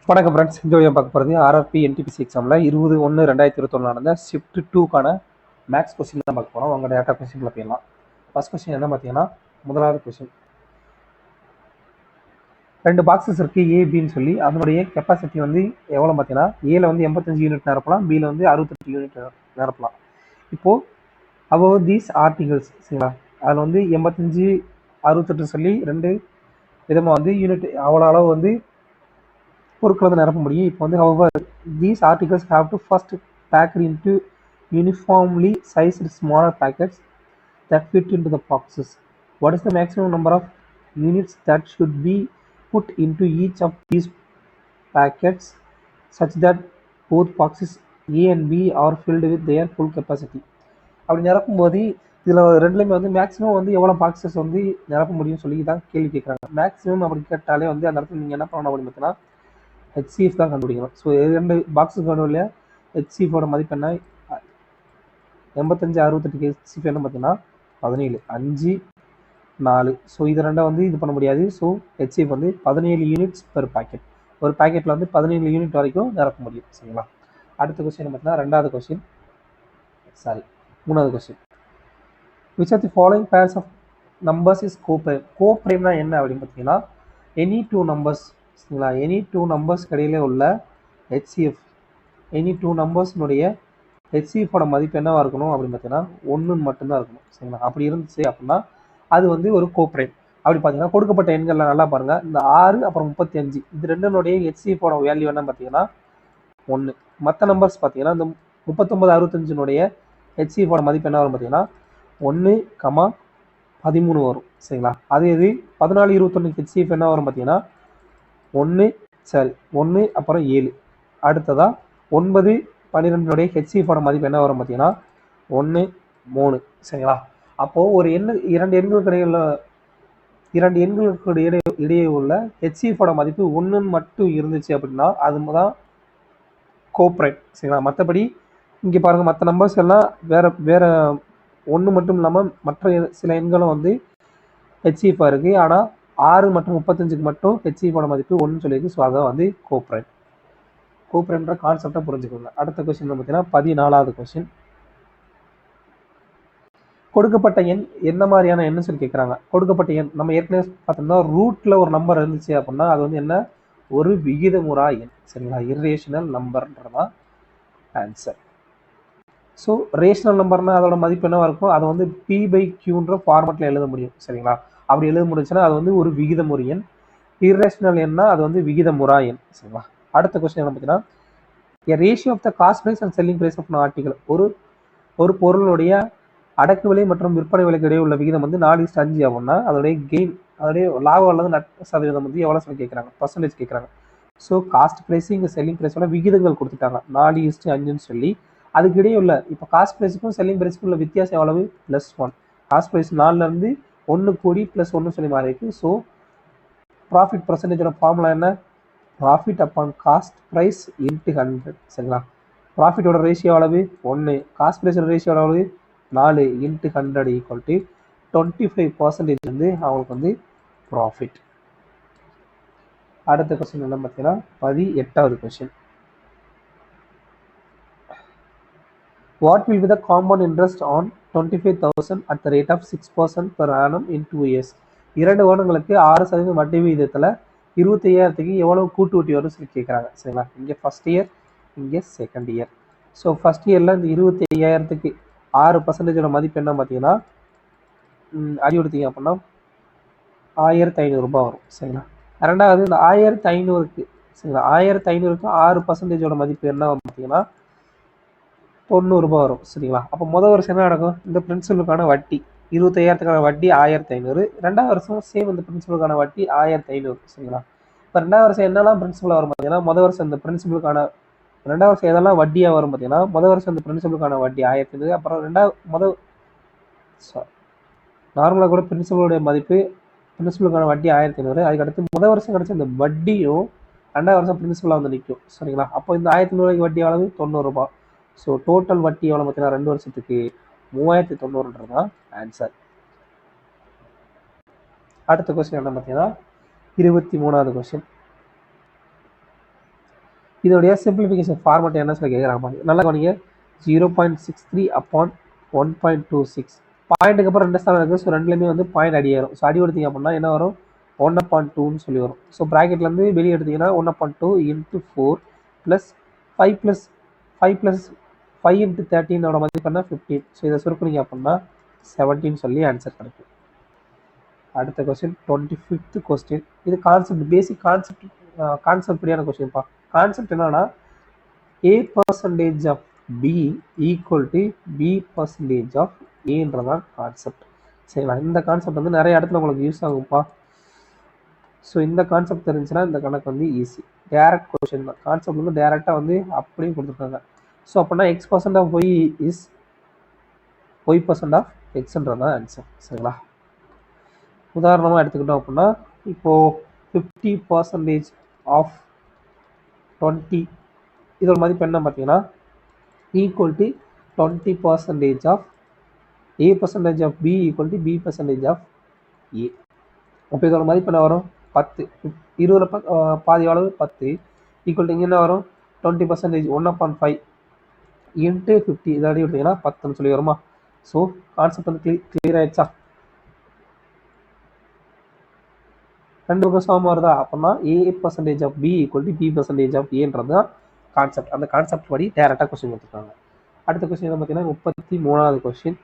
வணக்கம் ஃப்ரெண்ட்ஸ். இந்த வீடியோ பார்க்க போகிறது ஆர்ஆர்பி என்டிபிசி எக்ஸாமில் 20/1/2021 நடந்த ஷிஃப்ட் 2க்கான மேக்ஸ் கொஸ்டின் தான் பார்க்க போகிறோம். உங்கள் டேட்டா கொஸ்டினில் போயிடலாம். ஃபர்ஸ்ட் கொஸ்டின் என்ன பார்த்தீங்கன்னா, முதலாவது கொஸ்டின், 2 பாக்ஸஸ் இருக்குது ஏபின்னு சொல்லி. அதனுடைய கெப்பாசிட்டி வந்து எவ்வளோ பார்த்தீங்கன்னா, ஏல வந்து 85 யூனிட் நிரப்பலாம், பியில் வந்து 68 யூனிட் நிரப்பலாம். இப்போது அபவ் தீஸ் ஆர்டிகல்ஸ் சரிங்களா, அதில் வந்து 85 68 சொல்லி 2 விதமாக வந்து யூனிட் அவ்வளோ அளவு வந்து பொருட்களை வந்து நிரப்ப முடியும். இப்போ வந்து however these articles have to first packed into uniformly sized smaller packets that fit into the boxes. What is the maximum number of units that should be put into each of these packets such that both boxes A and B are filled with their full capacity? அப்படி நிரப்பும்போது இதில் ரெண்டுலேயுமே வந்து maximum வந்து எவ்வளோ boxes வந்து நிரப்ப முடியும்னு சொல்லி தான் கேள்வி கேட்குறாங்க. மேக்ஸிமம் அப்படி கேட்டாலே வந்து அந்த இடத்துல நீங்கள் என்ன பண்ணணும் அப்படின்னு பார்த்தீங்கன்னா ஹெச்சிஎஃப் தான் கண்டுபிடிக்கணும். ஸோ 2 பாக்ஸுக்கு வேணும் இல்லையா, ஹெச்சிஎஃபோட மதிப்பு என்ன, 85 68 ஹெச்சிஎஃப் என்ன பார்த்தீங்கன்னா 17 5 4. ஸோ இது ரெண்டை வந்து இது பண்ண முடியாது. ஸோ ஹெச்சிஎஃப் வந்து 17 யூனிட்ஸ் பெர் பேக்கெட். ஒரு பேக்கெட்டில் வந்து 17 யூனிட் வரைக்கும் நிரப்ப முடியும். சரிங்களா. அடுத்த கொஸ்டின் பார்த்தீங்கன்னா மூணாவது question, which of the following pairs of numbers is coprime. கோப்ரைம்னா என்ன அப்படின்னு பார்த்தீங்கன்னா, எனி 2 நம்பர்ஸ் சரிங்களா, எனி 2 நம்பர்ஸ் இடையில உள்ள ஹெச்சிஎஃப், எனி 2 நம்பர்ஸ்னுடைய ஹெச்சிஎஃபோட மதிப்பு என்னவாக இருக்கணும் அப்படின்னு பார்த்தீங்கன்னா 1 மட்டும்தான் இருக்கணும். சரிங்களா. அப்படி இருந்துச்சு அப்படின்னா அது வந்து ஒரு கோப்ரைம். அப்படி பார்த்தீங்கன்னா கொடுக்கப்பட்ட எண்களில் நல்லா பாருங்கள், இந்த 6 அப்புறம் 35 இது ரெண்டுனுடைய ஹெச்சிஎஃபோட வேல்யூ என்ன பார்த்தீங்கன்னா 1. மற்ற நம்பர்ஸ் பார்த்தீங்கன்னா இந்த 39 65னுடைய ஹெச்சிஎஃபோட மதிப்பு என்ன வரும் பார்த்தீங்கன்னா 1, 13 வரும். சரிங்களா. அதே இது 14 21 ஹெச்சிஎஃப் என்ன வரும் பார்த்தீங்கன்னா 1 அப்புறம் 7. அடுத்ததாக 9 12னுடைய ஹெச்சிஎஃபோட மதிப்பு என்ன வரும் பார்த்தீங்கன்னா 1 3. சரிங்களா. அப்போது ஒரு இரண்டு எண்களுக்கு இடையே உள்ள ஹெச்சிஎஃபோட மதிப்பு 1 மட்டும் இருந்துச்சு அப்படின்னா அது தான் கோப்ரைம். சரிங்களா. மற்றபடி இங்கே பாருங்கள், மற்ற நம்பர்ஸ் எல்லாம் வேறு 1 மட்டும் இல்லாமல் மற்ற சில எண்களும் வந்து ஹெச்சிஎஃபாக இருக்குது. ஆனால் 6 மற்றும் 35க்கு மட்டும் ஹெச்சிஎஃபோட மதிப்பு 1 சொல்லியிருக்கு. ஸோ அதான் வந்து கோப்ரைம். கோப்ரைம்ன்ற கான்செப்டை புரிஞ்சுக்கோங்க. அடுத்த கொஸ்டின் பார்த்தீங்கன்னா 14வது கொஸ்டின், கொடுக்கப்பட்ட எண் என்ன மாதிரியான எண்ணு சொல்லி கேட்குறாங்க. கொடுக்கப்பட்ட எண் நம்ம ஏற்கனவே பார்த்தோம்னா ரூட்டில் ஒரு நம்பர் இருந்துச்சு அப்படின்னா அது வந்து என்ன, ஒரு விகிதமுறா எண். சரிங்களா. இர்ரேஷனல் நம்பர்ன்றதான் ஆன்சர். ஸோ ரேஷனல் நம்பர்னால் அதோட மதிப்பு என்னவாக இருக்கும், அதை வந்து P/Qன்ற ஃபார்மெட்டில் எழுத முடியும். சரிங்களா. அப்படி எழுத முடிஞ்சுன்னா அது வந்து ஒரு விகிதமுறு எண். இர்ரேஷனல் எண்ணா அது வந்து விகிதமுறா எண். சரிங்களா. அடுத்த கொஸ்டின் என்ன பார்த்தீங்கன்னா, a ratio of the cost price and selling price of an article. ஒரு பொருளுடைய அடக்கு விலை மற்றும் விற்பனை விலைக்கு இடையே உள்ள விகிதம் வந்து 4:5 ஆகும்னா அதோடைய கெயின், அதோடைய லாபம் அல்லது நட்ட சதவீதம் வந்து எவ்வளோ சொல்லி கேட்குறாங்க, பர்சன்டேஜ் கேட்குறாங்க. ஸோ காஸ்ட் ப்ரைஸு இங்கே செல்லிங் ப்ரைஸோட விகிதங்கள் கொடுத்துட்டாங்க 4:5ன்னு சொல்லி. அதுக்கு இடையே உள்ள இப்போ காஸ்ட் ப்ரைஸுக்கும் செல்லிங் ப்ரைஸுக்கும் உள்ள வித்தியாசம் எவ்வளவு, +1. காஸ்ட் ப்ரைஸ் 4லேருந்து 1 கூடி +1 சொல்லி மாறி இருக்கு. ஸோ ப்ராஃபிட் பர்சன்டேஜோட ஃபார்முலா என்ன, profit upon cost price into 100. சரிங்களா. ப்ராஃபிட்டோட ரேஷியோ அளவு 1, காஸ்ட் ப்ரைஸோட ரேஷியோ அளவு 4 இன்ட்டு 100 ஈக்குவல் டு 25% வந்து அவங்களுக்கு வந்து ப்ராஃபிட். அடுத்த கொஸ்டின் என்ன பார்த்தீங்கன்னா 18வது question, what will be the compound interest on 25,000 at the rate of 6% per annum in 2 years. 2 வருடங்களுக்கு 6% வட்டி விகிதத்தில் 25,000க்கு எவ்வளவு கூட்டு வட்டி வரும் சொல்லி கேட்குறாங்க. சரிங்களா. இங்கே ஃபர்ஸ்ட் இயர், இங்கே செகண்ட் இயர். ஸோ ஃபர்ஸ்ட் இயரில் இந்த 25,000க்கு 6% மதிப்பு என்ன பார்த்தீங்கன்னா அடி கொடுத்தீங்க அப்படின்னா 1,500 ரூபாய் வரும். சரிங்களா. ரெண்டாவது இந்த 1,500க்கு சரிங்களா, 1,500க்கு 6% மதிப்பு என்ன பார்த்தீங்கன்னா 90 ரூபாய் வரும். சரிங்களா. அப்போ முதல் வருஷம் என்ன நடக்கும், இந்த பிரின்சிபலுக்கான வட்டி 25,000க்கான வட்டி 1,500, ரெண்டாவது வருஷம் சேம் இந்த பிரின்சிபலுக்கான வட்டி 1,500. சரிங்களா. இப்போ ரெண்டாவது வருஷம் என்னெல்லாம் பிரின்சிபல் வரும் பார்த்தீங்கன்னா, முதல் வருஷம் இந்த பிரின்சிபலுக்கான, ரெண்டாவது வருஷம் எதெல்லாம் வட்டியாக வரும் பார்த்தீங்கன்னா, முதல் வருஷம் இந்த பிரின்சிபலுக்கான வட்டி 1,500, அப்புறம் நார்மலாக கூட பிரின்சிபலுடைய மதிப்பு, பிரின்சிபலுக்கான வட்டி 1,500. அதுக்கடுத்து முதல் வருஷம் கிடச்ச இந்த வட்டியும் ரெண்டாவது வருஷம் பிரின்சிபலாக வந்து நிற்கும். சரிங்களா. அப்போ இந்த 1,500 வட்டி அளவு 90 ரூபாய். ஸோ டோட்டல் வட்டி எவ்வளோ பார்த்தீங்கன்னா 2 வருஷத்துக்கு 3,900 தான் ஆன்சர். அடுத்த கொஸ்டின் என்ன பார்த்தீங்கன்னா 23வது கொஸ்டின், இதோடைய சிம்பிளிஃபிகேஷன் ஃபார்மேட் என்ன சொல்லி கேட்குறாங்க நல்லா கவனிங்க. 0.63 அப்பான் 1.26 பாயிண்ட்டுக்கு அப்புறம் 2 ஸ்தானம் இருக்குது. ஸோ ரெண்டுலேயுமே வந்து பாயிண்ட் அடி ஏறும். ஸோ அடி எடுத்தீங்க அப்படின்னா என்ன வரும் 1/2ன்னு சொல்லி வரும். ஸோ ப்ராக்கெட்லேருந்து வெளியே எடுத்தீங்கன்னா 1/2 × 4 ப்ளஸ் 5 ப்ளஸ் 5 ப்ளஸ் 5 × 13 மதிப்பு என்ன 15. ஸோ இதை சுருக்குனீங்க அப்படின்னா 17 சொல்லி ஆன்சர் கிடைக்கும். அடுத்த கொஸ்டின் 25th கொஸ்டின். இது கான்செப்ட் பேசிக் கான்செப்ட் படியான கொஸ்டின்ப்பா. கான்செப்ட் என்னன்னா A% of B equal to B% of ஏன்றதான் கான்செப்ட். சரிங்களா? இந்த கான்செப்ட் வந்து நிறைய இடத்துல உங்களுக்கு யூஸ் ஆகும்ப்பா. ஸோ இந்த கான்செப்ட் தெரிஞ்சுன்னா இந்த கணக்கு வந்து ஈஸி. டேரக்ட் கொஸ்டின் தான். கான்செப்ட் வந்து டேரெக்டாக வந்து அப்படியே கொடுத்துருக்காங்க. ஸோ அப்படின்னா X% of Y is Y% of Xன்றதான் ஆன்சர். சரிங்களா? உதாரணமாக எடுத்துக்கிட்டோம் அப்படின்னா இப்போது 50% ஆஃப் 20 இதோட மதிப்பு என்ன பார்த்தீங்கன்னா equal to 20% of A% of B equal to B% of A. அப்போ இதோட மதிப்பு என்ன வரும் 10. 20 பாதி அளவு 10 ஈக்குவல் டு இங்கே என்ன வரும் 20% 1/5 இன்ட்டு 50 இதை அடி விட்டீங்கன்னா 10ன்னு சொல்லி வருமா. ஸோ கான்செப்ட் வந்து கிளியர் ஆயிடுச்சா? ரெண்டு பக்கம் சமமாக வருதா? அப்படின்னா A% of B equal to B% of ஏன்றது தான் கான்செப்ட். அந்த கான்செப்ட் படி டேரெக்டாக கொஸ்டின் கொடுத்துருக்காங்க. அடுத்த கொஸ்டின் பார்த்தீங்கன்னா 33வது கொஸ்டின்.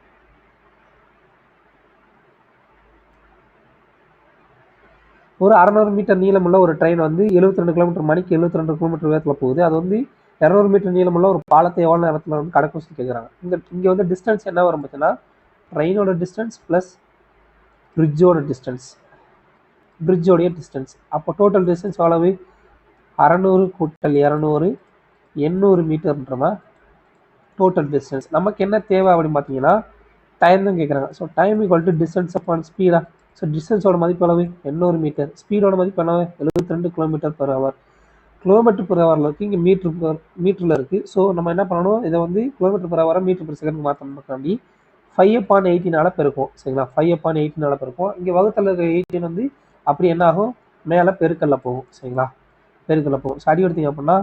ஒரு 600 மீட்டர் நீளமுள்ள ஒரு ட்ரெயின் வந்து 72 கிலோமீட்டர் மணிக்கு 72 கிலோமீட்டர் வேகத்தில் போகுது. அது வந்து 200 மீட்டர் நீளமுள்ள ஒரு பாலத்தை எவ்வளோ நேரத்தில் வந்து கடக்கும் சொல்லி கேட்குறாங்க. இங்கே வந்து டிஸ்டன்ஸ் என்ன வரும் பார்த்தீங்கன்னா ட்ரெயினோட டிஸ்டன்ஸ் ப்ளஸ் பிரிட்ஜோட டிஸ்டன்ஸ், பிரிட்ஜோடைய டிஸ்டன்ஸ். அப்போ டோட்டல் டிஸ்டன்ஸ் எவ்வளவு 600 கூட்டல் 200 800 மீட்டர்ன்றமா டோட்டல் டிஸ்டன்ஸ். நமக்கு என்ன தேவை அப்படின்னு பார்த்தீங்கன்னா டைம் தான் கேட்குறாங்க. So time equal to distance upon ஸ்பீடா. ஸோ டிஸ்டன்ஸோட மதிப்பு அளவு 800 மீட்டர், ஸ்பீடோட மதிப்பு என்னவு 72 km/h. km/h இருக்குது, இங்கே மீட்டரில் இருக்குது. ஸோ நம்ம என்ன பண்ணணும், இதை வந்து km/h m/s மாற்றணும்னு 5/18 பெருக்கும். சரிங்களா? 5/18 பெருக்கும். இங்கே வகுத்தல் இருக்கிற 18 வந்து அப்படி என்ன ஆகும் மேலே பெருக்கல்ல போகும். சரிங்களா? பெருக்கல்ல போகும். ஸோ அடி எடுத்தீங்க அப்படின்னா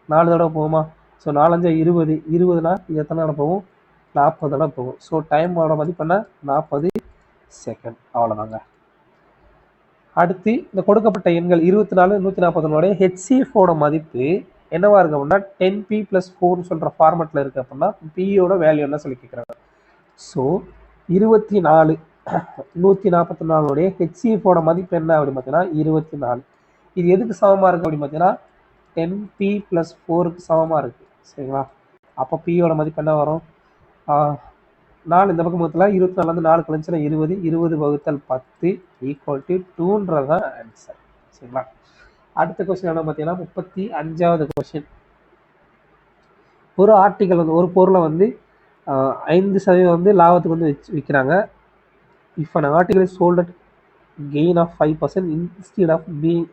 4 தடவை போகுமா. ஸோ 4 5 20, 20னா இது எத்தனை தடவை போகும் 40 தடவை போகும். ஸோ டைமோட மதிப்பு என்ன 40 செகண்ட். அவ்வளோதாங்க. அடுத்து இந்த கொடுக்கப்பட்ட எண்கள் 24 141 HCFோட மதிப்பு என்னவா இருக்கு அப்படின்னா 10p+4 சொல்ற ஃபார்மேட்ல இருக்கு அப்படின்னா பியோட வேல்யூ என்ன சொல்லி கேட்குறாங்க. ஸோ 24 144 HCFோட மதிப்பு என்ன அப்படின்னு பார்த்தீங்கன்னா 24. இது எதுக்கு சமமாக இருக்குது அப்படின்னு பார்த்தீங்கன்னா 10p+4க்கு சமமாக இருக்குது. சரிங்களா? அப்போ பியோட மதிப்பு என்ன வரும் 4 இந்த பக்கம் மொத்தத்தில் 24 வந்து 4 கழிச்சுன்னா 20, 20 வகுத்தல் 10 ஈக்குவல் டு 2ன்றது தான் ஆன்சர். சரிங்களா? அடுத்த கொஸ்டின் என்ன பார்த்தீங்கன்னா 35வது கொஸ்டின். ஒரு ஆர்டிக்கல் வந்து ஒரு பொருளை வந்து 5% வந்து லாபத்துக்கு வந்து விற்கிறாங்க. If an article is sold at gain of 5% instead of being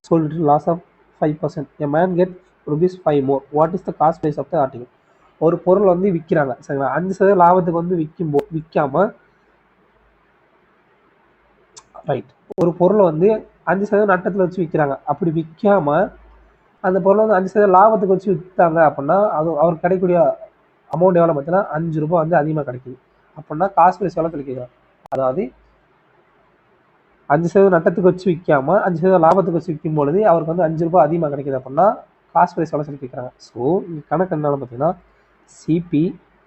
sold at loss of 5%, a man get ₹5 more. What is the cost price of the article? ஒரு பொருள் வந்து விற்கிறாங்க. சரிங்களா? 5% லாபத்துக்கு வந்து விற்காம ரைட் ஒரு பொருளை வந்து 5% நட்டத்தில் வச்சு விற்கிறாங்க. அப்படி விற்காம அந்த பொருளை வந்து 5% லாபத்துக்கு வச்சு விற்றாங்க அப்படின்னா அது அவருக்கு கிடைக்கக்கூடிய அமௌண்ட் எவ்வளோ பார்த்தீங்கன்னா ₹5 வந்து அதிகமாக கிடைக்குது. அப்படின்னா காஸ்ட் ப்ரைஸ் எவ்வளோ கிடைக்குது, அதாவது 5% நட்டத்துக்கு வச்சு விற்காம 5% லாபத்துக்கு வச்சு விற்கும் பொழுது அவருக்கு வந்து ₹5 அதிகமாக கிடைக்குது. அப்படின்னா காஸ்ட் ப்ரைஸ் எவ்வளோ சொல்லி கேட்குறாங்க. ஸோ இங்கே கணக்கு என்னன்னு பார்த்தீங்கன்னா சிபி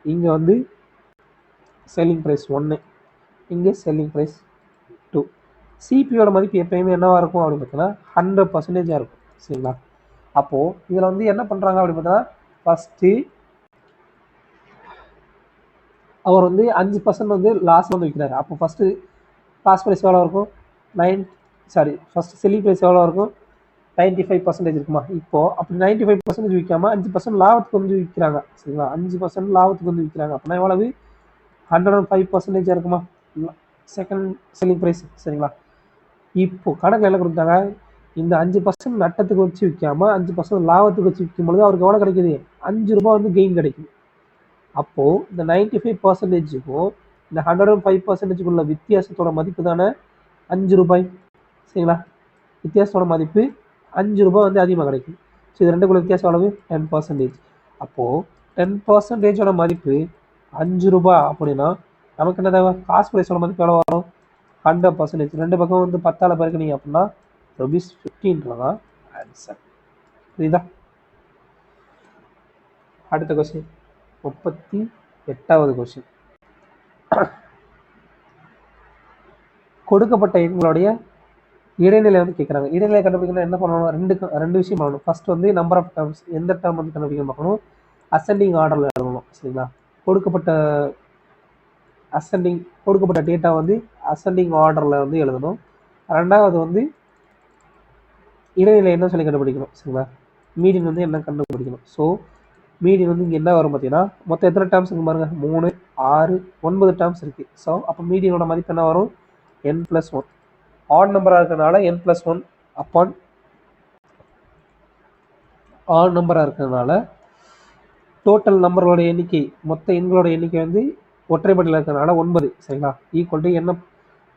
இங்கே வந்து செல்லிங் ப்ரைஸ் 1, இங்கே செல்லிங் ப்ரைஸ் 2. சிபியோட மதிப்பு எப்பயுமே என்னவாக இருக்கும் அப்படின்னு பார்த்தீங்கன்னா 100% இருக்கும். சரிங்களா? அப்போது இதில் வந்து என்ன பண்ணுறாங்க அப்படின்னு பார்த்தீங்கன்னா ஃபஸ்ட்டு அவர் வந்து 5% வந்து லாஸ் வந்து விற்கிறாரு. அப்போ ஃபஸ்ட்டு காஸ்ட் ப்ரைஸ் எவ்வளோ இருக்கும் ஃபஸ்ட்டு செல்லிங் ப்ரைஸ் எவ்வளோ இருக்கும் 95% இருக்குமா. இப்போது அப்படி 95% விற்காம 5% லாபத்துக்கு வந்து விற்கிறாங்க. சரிங்களா? 5% லாபத்துக்கு வந்து விற்கிறாங்க அப்படின்னா எவ்வளவு 105% இருக்குமா செகண்ட் செல்லிங் ப்ரைஸ். சரிங்களா? இப்போ கணக்கு என்ன கொடுத்தாங்க, இந்த 5% நட்டத்துக்கு வச்சு விற்காம 5% லாபத்துக்கு வச்சு விற்கும் பொழுது அவருக்கு எவ்வளோ கிடைக்குது ₹5 வந்து கெயின் கிடைக்குது. அப்போது இந்த 95%க்கும் இந்த 105%க்குள்ள வித்தியாசத்தோட மதிப்பு தானே ₹5. சரிங்களா? வித்தியாசத்தோட மதிப்பு ₹5 வந்து அதிகமாக கிடைக்கும். ஸோ இது ரெண்டுக்குள்ள வித்தியாசம் அளவு 10%. அப்போது 10%ஓட மதிப்பு 5 ரூபா அப்படின்னா நமக்கு என்ன தேவை? காஸ்ட் ப்ரைஸோட மதிப்பு எவ்வளோ வரும்? 100%. ரெண்டு பக்கம் வந்து 10ஆல் பெருக்குனீங்க அப்படின்னா ₹15 தான் ஆன்சர். புரியுதா? அடுத்த கொஸ்டின் 38வது கொஸ்டின். கொடுக்கப்பட்ட எண்களுடைய இடைநிலை வந்து கேட்குறாங்க. இடைநிலை கண்டுபிடிக்கணும் என்ன பண்ணணும்? ரெண்டு விஷயம் பண்ணணும். ஃபர்ஸ்ட் வந்து நம்பர் ஆஃப் டேர்ம்ஸ், எந்த டேர்ம் வந்து கண்டுபிடிக்கணும் பார்க்கணும். அசெண்டிங் ஆர்டரில் எழுதணும். சரிங்களா? கொடுக்கப்பட்ட டேட்டா வந்து அசெண்டிங் ஆர்டரில் வந்து எழுதணும். ரெண்டாவது வந்து இடைநிலை என்ன சொல்லி கண்டுபிடிக்கணும். சரிங்களா? மீடியன் வந்து என்ன கண்டுபிடிக்கணும். ஸோ மீடியன் வந்து இங்கே என்ன வரும் பார்த்தீங்கன்னா, மொத்தம் எத்தனை டேர்ம்ஸ் இருக்கு பாருங்க? 3, 6, 9 டேர்ம்ஸ் இருக்குது. ஸோ அப்போ மீடியனோட மதிப்பு என்ன வரும்? n+1. ஆட் நம்பராக இருக்கிறதுனால n+1 அப்பான் ஆட் நம்பராக இருக்கிறதுனால டோட்டல் நம்பரோட எண்ணிக்கை, மொத்த எண்களோட எண்ணிக்கை வந்து ஒற்றைப்படையில் இருக்கிறதுனால 9. சரிங்களா? ஈக்குவல் டு என்ன?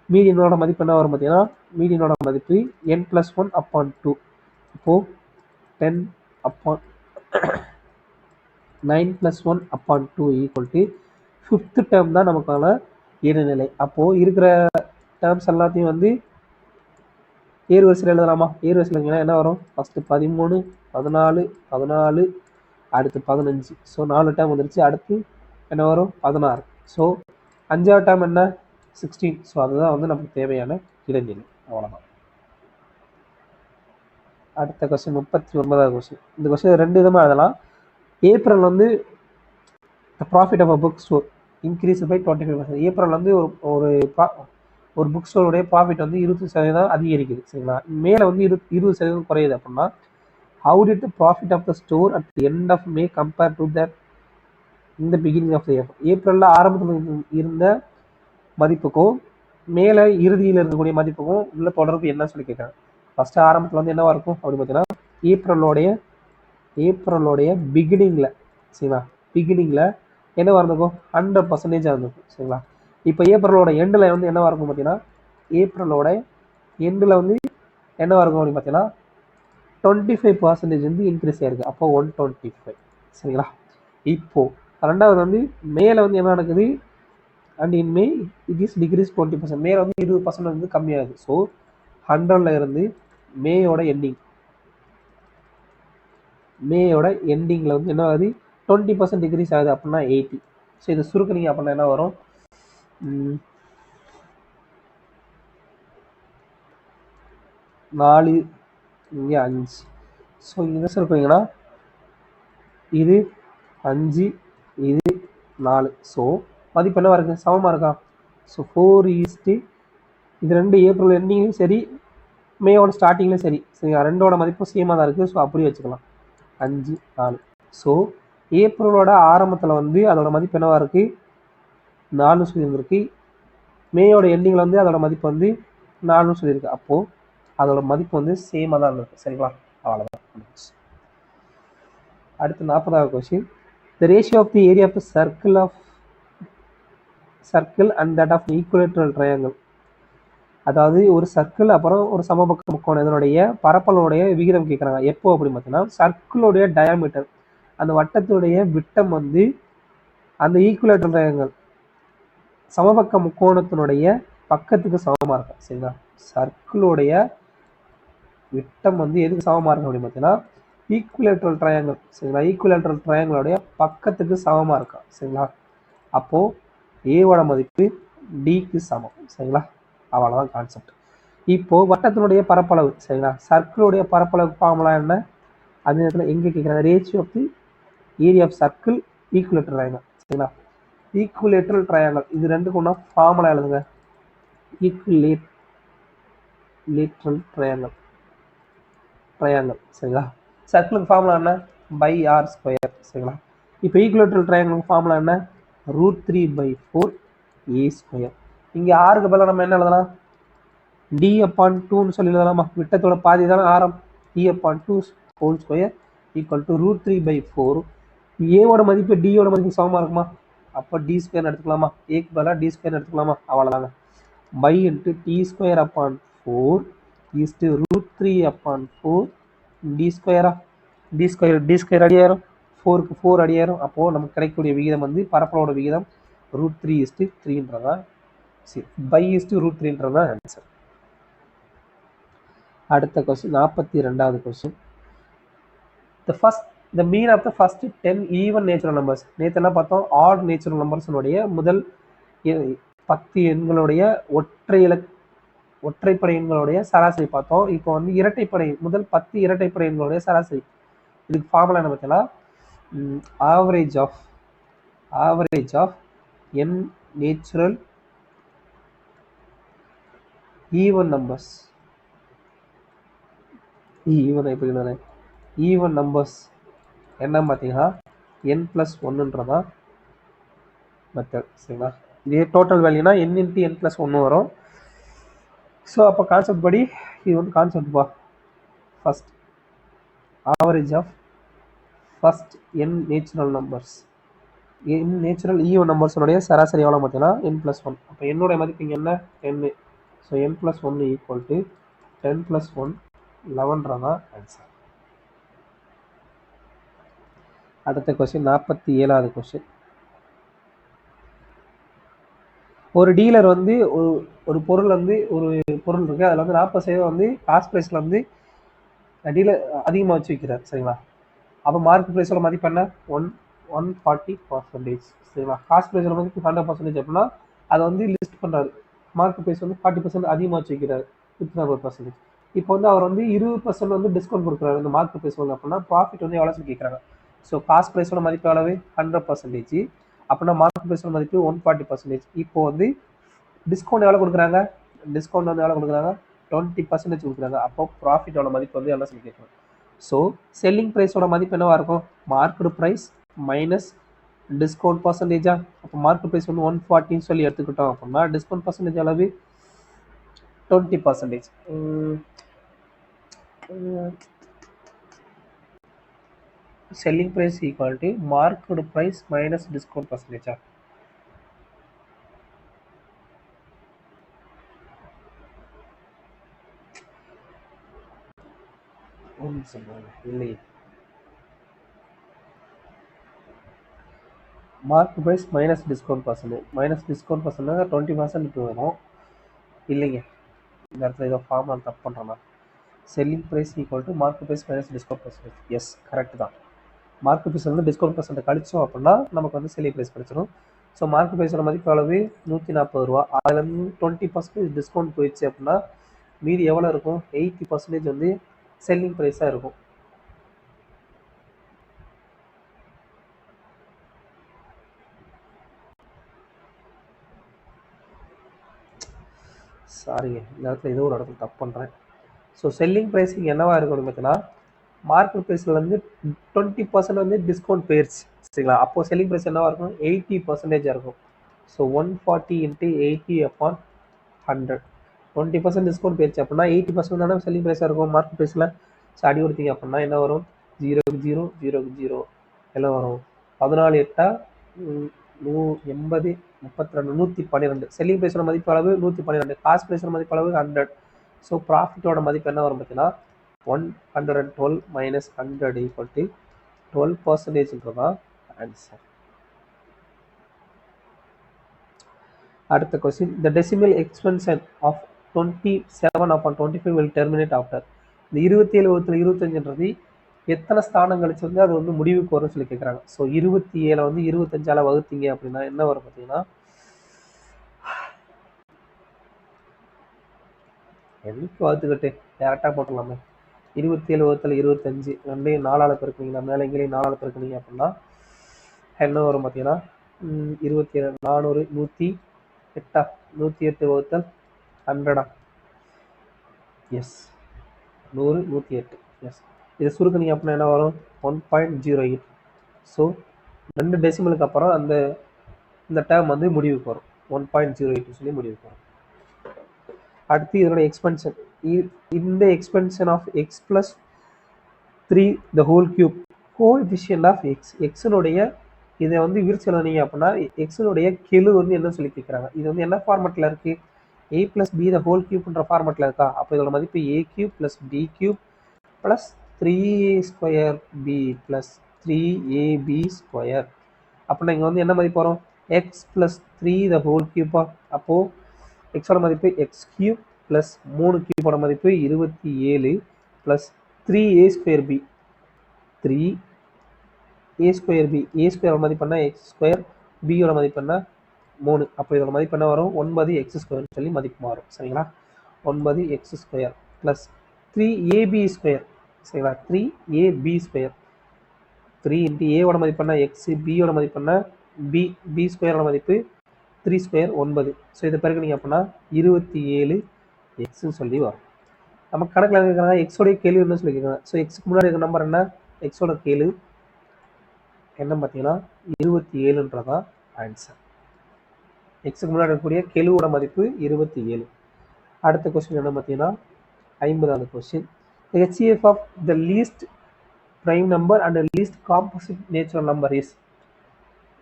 மீடியனோட மதிப்பு என்ன வரும் பார்த்தீங்கன்னா, மீடியனோட மதிப்பு n+1 அப்பான் 2. இப்போது 10 upon 9+1 upon 2 equal to 5th term தான் நமக்கான இடைநிலை. அப்போது இருக்கிற டேர்ம்ஸ் எல்லாத்தையும் வந்து ஏறு வரிசையில் எழுதலாமா? ஏறு வரிசையில் என்ன வரும்? ஃபஸ்ட்டு 13, 14, 14, அடுத்து 15. ஸோ 4 டேர்ம் வந்துருச்சு. அடுத்து என்ன வரும்? 16. ஸோ 5ஆவது டேர்ம் என்ன? 16. ஸோ அதுதான் வந்து நமக்கு தேவையான இடைநிலை. அவ்வளோதான். அடுத்த கொஸ்டின் 39வது கொஸ்டின். இந்த கொஸ்டின் ரெண்டு விதமாக எழுதலாம். ஏப்ரல் வந்து profit of a book store increase by 25%. April வந்து ஒரு புக் ஸ்டோருடைய ப்ராஃபிட் வந்து 20% அதிகரிக்குது. சரிங்களா? மேலே வந்து 20% குறையுது அப்படின்னா, how did the profit of the store at the end of May compare to that in the beginning of the year? ஏப்ரலில் ஆரம்பத்தில் இருந்த மதிப்புக்கும் மேலே இறுதியில் இருக்கக்கூடிய மதிப்புக்கும் உள்ள தொடர்பு என்ன சொல்லி கேட்குறாங்க. ஃபஸ்ட்டு ஆரம்பத்தில் வந்து என்னவா இருக்கும் அப்படின்னு பார்த்தீங்கன்னா, ஏப்ரலோடைய பிகினிங்கில், சரிங்களா, பிகினிங்கில் என்னவா இருந்திருக்கும்? 100% இருந்திருக்கும். சரிங்களா? இப்போ ஏப்ரலோட எண்டில் வந்து என்னவா இருக்கும் பார்த்தீங்கன்னா, ஏப்ரலோட எண்டில் வந்து என்னவா இருக்கும் அப்படின்னு பார்த்தீங்கன்னா 25% வந்து இன்க்ரீஸ் ஆயிருக்கு. அப்போ 125. சரிங்களா? இப்போது ரெண்டாவது வந்து மேலே வந்து என்ன நடக்குது? And in May it is decrease 20%. மேலே வந்து 20% வந்து கம்மியாகுது. ஸோ 100ல் இருந்து மேயோட எண்டிங்கில் வந்து என்ன ஆகுது? 20% டிக்ரீஸ் ஆகுது. அப்படின்னா 80. ஸோ இதை சுருக்குனீங்க அப்படின்னா என்ன வரும்? 4, இங்கே 5. ஸோ இங்கே சுருக்குனீங்கன்னா இது 5, இது 4. ஸோ மதிப்பு என்னவா இருக்குது? சமமாக இருக்கா? ஸோ 4:, இது ரெண்டு ஏப்ரல் எண்டிங்லையும் சரி, மேயோட ஸ்டார்டிங்லையும் சரி, ரெண்டோட மதிப்பும் சேமாக தான் இருக்குது. ஸோ அப்படியே வச்சுக்கலாம். 5, 4. ஸோ ஏப்ரலோட ஆரம்பத்தில் வந்து அதோட மதிப்பு என்னவா இருக்குது? 4 சொல்லியிருந்திருக்கு. மேயோட எண்டிங்கில் வந்து அதோட மதிப்பு வந்து 4 சொல்லியிருக்கு. அப்போது அதோட மதிப்பு வந்து சேமாக தான் இருந்திருக்கு. சரிங்களா? அவ்வளோதான். அடுத்து 40வது question. The ratio of the area of circle and that of equilateral triangle. அதாவது ஒரு சர்க்கிள் அப்புறம் ஒரு சமபக்க முக்கோணம் இதனுடைய பரப்பளவுடைய விகிதம் கேட்குறாங்க. எப்போ அப்படின்னு பார்த்தீங்கன்னா, சர்க்கிளுடைய டயாமீட்டர், அந்த வட்டத்துடைய விட்டம் வந்து அந்த ஈக்குவலேட்டரல் ட்ரையாங்கிள் சமபக்க முக்கோணத்தினுடைய பக்கத்துக்கு சமமாக இருக்கும். சரிங்களா? சர்க்கிளுடைய விட்டம் வந்து எதுக்கு சமமாக இருக்கும் அப்படின்னு பார்த்தீங்கன்னா, ஈக்குவலேட்டரல் ட்ரையாங்கிள். சரிங்களா? ஈக்குவலேட்டரல் ட்ரையாங்கிளோடைய பக்கத்துக்கு சமமாக இருக்கும். சரிங்களா? அப்போது ஏவோட மதிப்பு டிக்கு சமம். சரிங்களா? அவ்வளோதான் கான்செப்ட். இப்போது வட்டத்தினுடைய பரப்பளவு, சரிங்களா, சர்க்கிளுடைய பரப்பளவு ஃபார்முலா என்ன? அதே நேரத்தில் எங்கே கேட்குறாங்க? Ratio of the area of circle equilateral triangle. சரிங்களா? ஈக்குவலேட்டரல் ட்ரையாங்கிள் இது ரெண்டுக்கு ஒன்றா ஃபார்முலா எழுதுங்க. Equilateral triangle. சரிங்களா? சர்க்கிளுக்கு ஃபார்முலா என்ன? πr². சரிங்களா? இப்போ ஈக்குவலேட்டரல் ட்ரையாங்கிளுக்கு ஃபார்முலா என்ன? √3/4 a². இங்கே ஆறுக்கு பதிலாக நம்ம என்ன எழுதலாம்? d/2 சொல்லி எழுதலாமா? விட்டத்தோட பாதி தானே ஆரம். d/2 whole square equal to √3/4. ஏவோட மதிப்பு டியோட மதிப்பு சமமாக இருக்குமா? அப்போ d² எடுத்துக்கலாமா? ஏக்கு பதிலாக d² எடுத்துக்கலாமா? அவ்வளோதாங்க. Pi into t²/4 √3/4 d². D square அடியாயிரும், 4க்கு 4 அடியாயிரும். அப்போது நமக்கு கிடைக்கக்கூடிய விகிதம் வந்து பரப்பளவோட விகிதம் √3:3 சரி √3 ஆன்சர். அடுத்த கொஸ்டின் 42வது கொஸ்டின். The mean of the first 10 even natural numbers. நேற்று என்ன பார்த்தோம்? ஆட் நேச்சுரல் நம்பர்ஸினுடைய முதல் 10 எண்களுடைய ஒற்றைப்படை எண்களுடைய சராசரி பார்த்தோம். இப்போ வந்து இரட்டைப்படை முதல் 10 இரட்டைப்படை எண்களுடைய சராசரி. இதுக்கு ஃபார்முலா என்ன பார்த்தீங்கன்னா average of n natural even numbers. Even numbers என்ன பார்த்தீங்கன்னா n+1 மெத்தட். சரிங்களா? இதே டோட்டல் வேல்யூனா n × n+1 வரும். ஸோ அப்போ கான்செப்ட் படி இது வந்து concept first average of first n natural numbers. n natural even நம்பர்ஸோடைய சராசரி எவ்வளோ பார்த்தீங்கன்னா n+1. அப்போ என்னுடைய மதிப்பு இங்கே என்ன 10. So n+1 = 10 + 1 11 answer. அடுத்த கொஸ்டின் 47வது கொஸ்டின். ஒரு டீலர் வந்து ஒரு பொருள் இருக்கு, அதில் வந்து 40% வந்து காஸ்ட் ப்ரைஸில் வந்து டீலர் அதிகமாக வச்சு விற்கிறார். சரிங்களா? அப்போ மார்க்கெட் ப்ரைஸோட மதிப்பு என்ன 140%. சரிங்களா? காஸ்ட் ப்ரைஸோட மதிப்பு 100% அப்படின்னா அதை வந்து லிஸ்ட் பண்ணுறாரு. மார்க்கெட் ப்ரைஸ் வந்து 40% அதிகமாக வச்சு விற்கிறாரு 54%. இப்போ வந்து அவர் வந்து 20% வந்து டிஸ்கவுண்ட் கொடுக்குறாரு இந்த மார்க்கெட் ப்ரைஸ் வந்து. அப்படின்னா ப்ராஃபிட் வந்து எவ்வளோ கேட்குறாங்க? ஸோ காஸ்ட் ப்ரைஸோட மதிப்பு எவ்வளவு 100%. அப்படின்னா மார்க்கெட் ப்ரைஸோட மதிப்பு 140%. இப்போ வந்து டிஸ்கவுண்ட் எவ்வளோ கொடுக்குறாங்க? டிஸ்கவுண்ட் வந்து எவ்வளோ கொடுக்குறாங்க? 20% கொடுக்குறாங்க. அப்போ ப்ராஃபிட்டோட மதிப்பு வந்து எவ்வளோ சொல்லி கேட்கணும்? ஸோ செல்லிங் ப்ரைஸோட மதிப்பு என்னவா இருக்கும்? மார்க்கெட் ப்ரைஸ் மைனஸ் டிஸ்கவுண்ட் பர்சன்டேஜா? அப்போ மார்க்கெட் ப்ரைஸ் வந்து 140 சொல்லி எடுத்துக்கிட்டோம் அப்படின்னா டிஸ்கவுண்ட் பர்சன்டேஜ் அளவு 20%. selling price equal to marked price minus discount percentage. marked price minus discount percentage. minus discount percentage 20% வரும் இல்லைங்க. இந்த இடத்துல ஏதோ ஃபார்முலா தப்பு பண்ணுறேன். Selling price equal to market price minus discount percentage. Yes correct தான். Market price வந்து discount percentage கழிச்சோம் அப்படின்னா நமக்கு வந்து செல்லிங் ப்ரைஸ் கிடைச்சிடும். ஸோ மார்க்கெட் ப்ரைஸோட மதிப்பு அளவு 140 ரூபா. அதில் வந்து 20% டிஸ்கவுண்ட் போயிடுச்சு அப்படின்னா மீதி எவ்வளோ இருக்கும்? 80% வந்து செல்லிங் ப்ரைஸாக இருக்கும். சாரிங்க, இந்த இடத்துல ஏதோ ஒரு இடத்துல தப்பு பண்ணுறேன். ஸோ செல்லிங் ப்ரைஸிங் என்னவா இருக்கணும் பார்த்தீங்கன்னா மார்க்கெட் ப்ரைஸில் வந்து 20% வந்து டிஸ்கவுண்ட் போயிடுச்சு. சரிங்களா? அப்போது செல்லிங் ப்ரைஸ் என்னவா இருக்கும்? 80% இருக்கும். ஸோ 140 × 80/100. 20% டிஸ்கவுண்ட் போயிடுச்சு அப்படின்னா 80% தானே செல்லிங் ப்ரைஸாக இருக்கும் மார்க்கெட் ப்ரைஸில். ஸோ அடி கொடுத்தீங்க அப்படின்னா என்ன வரும்? 0 0 எல்லாம் வரும். 14 8 80 32 112. செல்லிங் ப்ரைஸோட மதிப்பு அளவு 112. காஸ்ட் ப்ரைஸோட மதிப்பு அளவு 100. ஸோ ப்ராஃபிட்டோட மதிப்பு என்ன வரும் பார்த்தீங்கன்னா 112 minus 100 equal to 12% ஆன்சர். அடுத்த question. The decimal expansion of 27/25 will terminate after. இந்த 27/25 எத்தனை ஸ்தானம் கழிச்சு வந்து அது வந்து முடிவுக்கு வரும்னு சொல்லி கேட்குறாங்க. ஸோ 27 வந்து 25ஆல் வகுத்தீங்க அப்படின்னா என்ன வரும் பார்த்தீங்கன்னா எதுக்கு வகுத்துக்கிட்டு டேரெக்டாக போட்டுடலாமே. 27 × 25 ரெண்டையும் 4ஆல் பெருக்குனீங்கன்னா மேலே இங்கேயும் 4ஆல் பெருக்குனீங்க அப்படின்னா என்ன வரும் பார்த்தீங்கன்னா 27 400 108 108 / 100. எஸ் 100 108. எஸ் இதை சுருக்குனீங்க அப்படின்னா என்ன வரும்? 1.08. ஸோ 2 டெசிமலுக்கு அப்புறம் இந்த டேர்ம் வந்து முடிவுக்கு வரும். 1.08 சொல்லி முடிவுக்கு வரும். அடுத்து இதனுடைய எக்ஸ்பென்ஷன். இந்த expansion of x + 3 the whole cube coefficient of எக்ஸினுடைய இதை வந்து விரிச்சு எழுதினீங்க அப்படின்னா எக்ஸினுடைய கெழு வந்து என்ன சொல்லி கேட்குறாங்க. இது வந்து என்ன ஃபார்மெட்டில் இருக்குது? a + b the whole cubeன்ற ஃபார்மெட்டில் இருக்கா? அப்போ இதோட மதிப்பு a³ + b³ + 3a² b + 3ab square. அப்படின்னா இங்கே வந்து என்ன மதிப்பு வரும்? x + 3 த ஹோல் கியூப்பா. அப்போது எக்ஸோட மதிப்பு x³ + 3 கியூபோட மதிப்பு 27 + 3a²b 3a²b a² மதிப்பு என்ன? x², b யோட மதிப்பு என்ன? 3. அப்போ இதோட மதிப்பு என்ன வரும்? 9x² சொல்லி மதிப்பு மாறும். சரிங்களா? 9x² + 3ab². சரிங்களா? 3ab². 3 × a ஓட மதிப்பு என்ன? x, b யோட மதிப்பு என்ன? b² ஓட மதிப்பு 3² 9. ஸோ இதை பெருக்குனீங்க அப்படின்னா 27x சொல்லி வரும். நம்ம கணக்கில் இருக்கிறாங்க எக்ஸோடைய கேள்வி என்ன சொல்லி கேட்குறாங்க. ஸோ எக்ஸுக்கு முன்னாடி இருக்கிற நம்பர் என்ன? எக்ஸோட கேள்வி என்ன பார்த்தீங்கன்னா 27ன்றதான் ஆன்சர். எக்ஸுக்கு முன்னாடி இருக்கக்கூடிய கெழுவோட மதிப்பு 27. அடுத்த கொஸ்டின் என்ன பார்த்தீங்கன்னா 50வது question. HCF of the least prime number and least composite natural number is.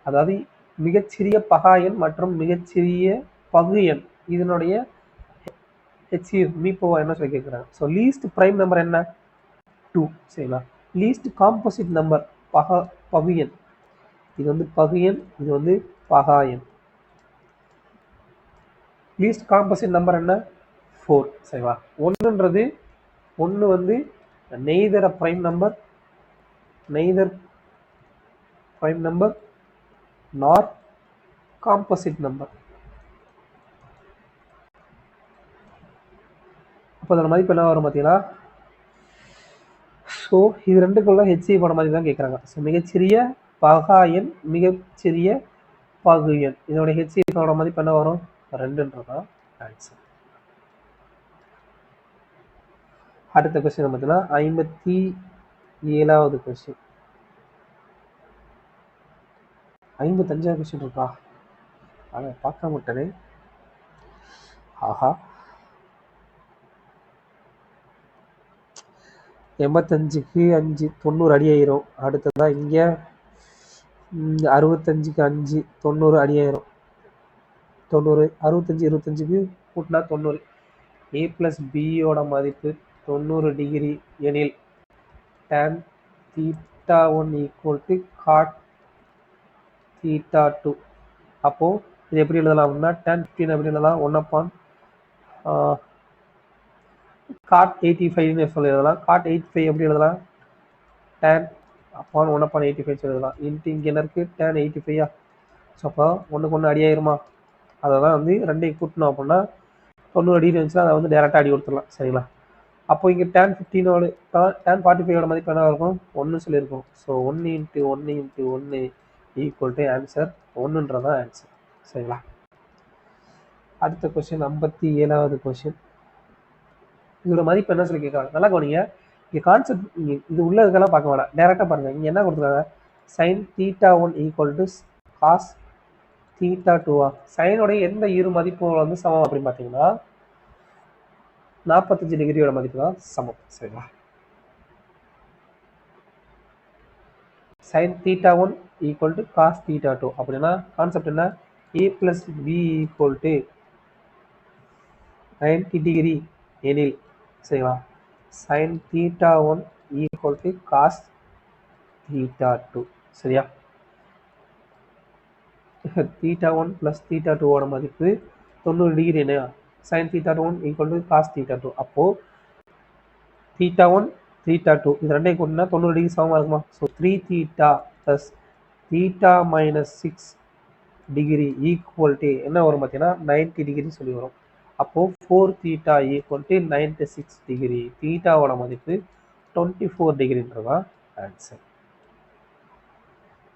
அதாவது மிகச்சிறிய பகா எண் மற்றும் மிகச்சிறிய பகு எண் இதனுடைய HCF மீப்போவா என்ன சொல்லி கேட்குறாங்க. ஸோ லீஸ்ட் prime number என்ன? 2. சரிங்களா? லீஸ்ட் காம்போசிட் நம்பர் பகு எண். இது வந்து பகு எண், இது வந்து பகா எண். லீஸ்ட் காம்போசிட் நம்பர் என்ன? 4. சரிங்களா? ஒன்று வந்து neither prime number nor composite number. அப்போ அதோட மதிப்பு என்ன வரும் பார்த்தீங்கன்னா, ஸோ இது ரெண்டுக்குள்ள HCF ஓட மதிப்பு தான் கேட்குறாங்க. ஸோ மிகச்சிறிய பகா எண், மிகச்சிறிய பகு எண் இதோட HCF ஓட மதிப்பு என்ன வரும்? 2ன்றதான் ஆன்சர். அடுத்த கொஸ்டின் பார்த்தீங்கன்னா 57வது கொஸ்டின். 55வது கொஸ்டின் இருக்கா? அதை பார்க்க மாட்டேனே. ஆஹா, 85க்கு 5 90 அடி ஆயிரும். அடுத்ததான் இங்கே 65க்கு 5 90 அடி ஆயிரும். 90 65 25க்கு கூட்டினா 90. a + b யோட மதிப்பு 90 டிகிரி எனில் tan θ1 = cot θ2. அப்போ இது எப்படி எழுதலாம் அப்படின்னா tan 15 எப்படி எழுதலாம்? 1/cot 85 சொல்லி எழுதலாம். cot 85 எப்படி எழுதலாம்? tan 1/85 எழுதலாம். இங்கே என்ன இருக்கு? tan 85. ஸோ அப்போ ஒன்றுக்கு ஒன்று அடி ஆயிருமா? அதை தான் வந்து ரெண்டையும் கூட்டணும் அப்படின்னா 90 அடி இருந்துச்சுன்னா அதை வந்து டேரெக்டாக அடி கொடுத்துடலாம். சரிங்களா? அப்போ இங்கே tan 15 tan 45 மதிப்பு என்ன இருக்கும்? 1 சொல்லியிருக்கும். ஸோ 1 × 1 × 1 = ஆன்சர் 1ன்றதான் ஆன்சர். சரிங்களா? அடுத்த கொஸ்டின் 57வது கொஸ்டின். இதோட மதிப்பு என்ன சொல்லி கேட்குறாங்க. நல்லா கவனிங்க. இங்கே கான்செப்ட் இது உள்ளதுக்கெல்லாம் பார்க்க வேணாம், டேரெக்டாக பாருங்கள். இங்கே என்ன கொடுத்துருக்காங்க? sin θ1 = cos θ2. சைனுடைய எந்த இரு மதிப்பு வந்து சமம் அப்படின்னு பார்த்தீங்கன்னா 45 டிகிரியோட மதிப்பு தான் சமம். சரிங்களா? sin θ1 = cos θ2 அப்படின்னா கான்செப்ட் என்ன? a + b = 90 டிகிரி எனில், சரிங்களா, sin θ1 = cos θ2. சரியா? θ1 + θ2 ஓட மதிப்பு 90 டிகிரி என்ன? sin θ1 = cos θ2. அப்போ θ1 θ2 இது ரெண்டையும் கூட்டினா 90 டிகிரி சமமாக இருக்குமா? ஸோ 3θ + θ - 6 டிகிரி = என்ன வரும் பார்த்தீங்கன்னா 90 டிகிரி சொல்லி வரும். அப்போது 4θ = 96 டிகிரி. தீட்டாவோட மதிப்பு 24 டிகிரின்றதான் ஆன்சர்.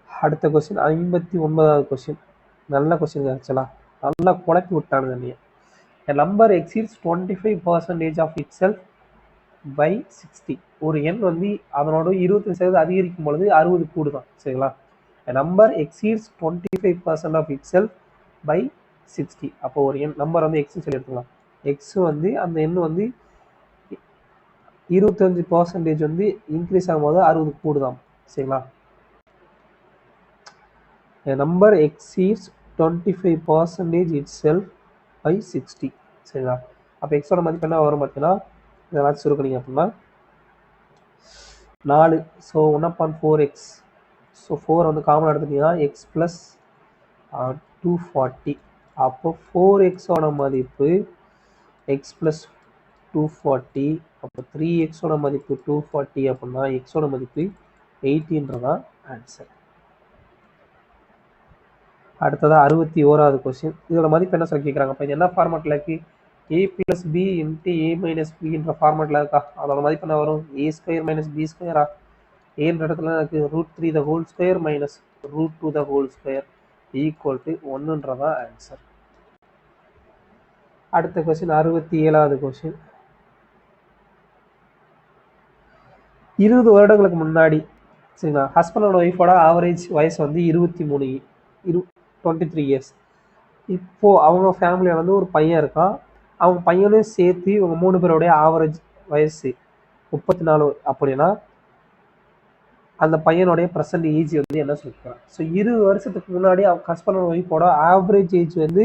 அடுத்த கொஸ்டின் 59வது கொஸ்டின். நல்ல கொஸ்டின் ஆக்சுவலாக, நல்லா குழப்பி விட்டானுங்க நீ. A number exceeds 25% of itself by 60. ஒரு எண் வந்து அதனோட 25% அதிகரிக்கும் பொழுது 60 கூடுதான். சரிங்களா? A number exceeds 25% of itself by 60. அப்போ ஒரு எண் நம்பர் வந்து எக்ஸ் சொல்லி எடுத்துக்கலாம். எக்ஸ் வந்து அந்த எண் வந்து 25% வந்து இன்க்ரீஸ் ஆகும்போது 60 கூடுதான். சரிங்களா? A number exceeds 25% itself by 60. சரிங்களா? அப்போ எக்ஸோட மதிப்பு என்ன வரும் பார்த்தீங்கன்னா, இதெல்லாம் சுருக்கினீங்க அப்படின்னா 4. So 1/4x. ஸோ 4 வந்து காமன் எடுத்துட்டீங்கன்னா x ப்ளஸ் 240. அப்போ 4xோட மதிப்பு x ப்ளஸ் 240. அப்போ 3xோட மதிப்பு 240 அப்படின்னா xோட மதிப்பு 80ன்றதான் ஆன்சர். அடுத்ததாக 61வது கொஸ்டின். இதோட மதிப்பு என்ன சொல்லி கேட்குறாங்க? இப்போ இது என்ன ஃபார்மேட்டில் இருக்குது? a + b × a - bன்ற ஃபார்மேட்டில் இருக்கா? அதோட மதிப்பு என்ன வரும்? a² - b². ஏன்ற இடத்துல இருக்குது √3² - √2² = 1ன்றதான் ஆன்சர். அடுத்த கொஸ்டின் 67வது கொஸ்டின். 20 வருடங்களுக்கு முன்னாடி சரிங்களா, ஹஸ்பண்ட் அண்ட் ஒய்ஃபோட ஆவரேஜ் வயசு வந்து 23 இயர்ஸ். இப்போது அவங்க ஃபேமிலியில் வந்து ஒரு பையன் இருக்கான். அவங்க பையனையும் சேர்த்து இவங்க 3 பேருடைய ஆவரேஜ் வயசு 34 அப்படின்னா அந்த பையனுடைய ப்ரெசன்ட் ஏஜ் வந்து என்ன சொல்லியிருக்காங்க? ஸோ 20 வருஷத்துக்கு முன்னாடி அவங்க ஹஸ்பண்ட் அண்ட் ஒய்ஃபோட ஆவரேஜ் ஏஜ் வந்து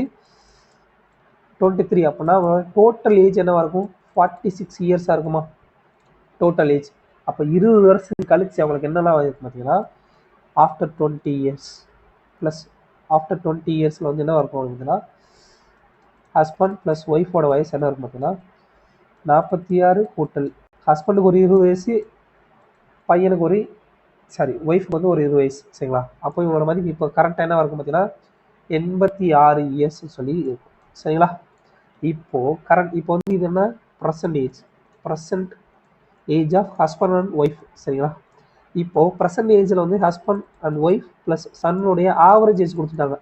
23 அப்படின்னா டோட்டல் ஏஜ் என்னவா இருக்கும்? 46 இயர்ஸாக இருக்குமா டோட்டல் ஏஜ்? அப்போ 20 வருஷத்துக்கு கழிச்சு அவங்களுக்கு என்னெல்லாம் இருக்கும் பார்த்தீங்கன்னா, ஆஃப்டர் 20 இயர்ஸ் ப்ளஸ் ஆஃப்டர் 20 இயர்ஸில் வந்து என்ன இருக்கும் அப்படின்னா, ஹஸ்பண்ட் ப்ளஸ் ஒய்ஃபோட வயசு என்ன இருக்கும் பார்த்தீங்கன்னா 46 கூட்டல் ஹஸ்பண்டுக்கு ஒரு 20 வயசு, பையனுக்கு ஒரு ஒய்ஃபுக்கு வந்து ஒரு 20 வயசு சரிங்களா. அப்போ இவங்களோட மதிப்பு இப்போ கரெக்டாக என்ன இருக்கும் பார்த்தீங்கன்னா 86 இயர்ஸ் சொல்லி இருக்கும் சரிங்களா. இப்போ வந்து இது என்ன? Present age of husband and wife சரிங்களா. இப்போது ப்ரெசன்ட் ஏஜில் வந்து ஹஸ்பண்ட் அண்ட் ஒய்ஃப் ப்ளஸ் சன்னுடைய ஆவரேஜ் ஏஜ் கொடுத்துட்டாங்க.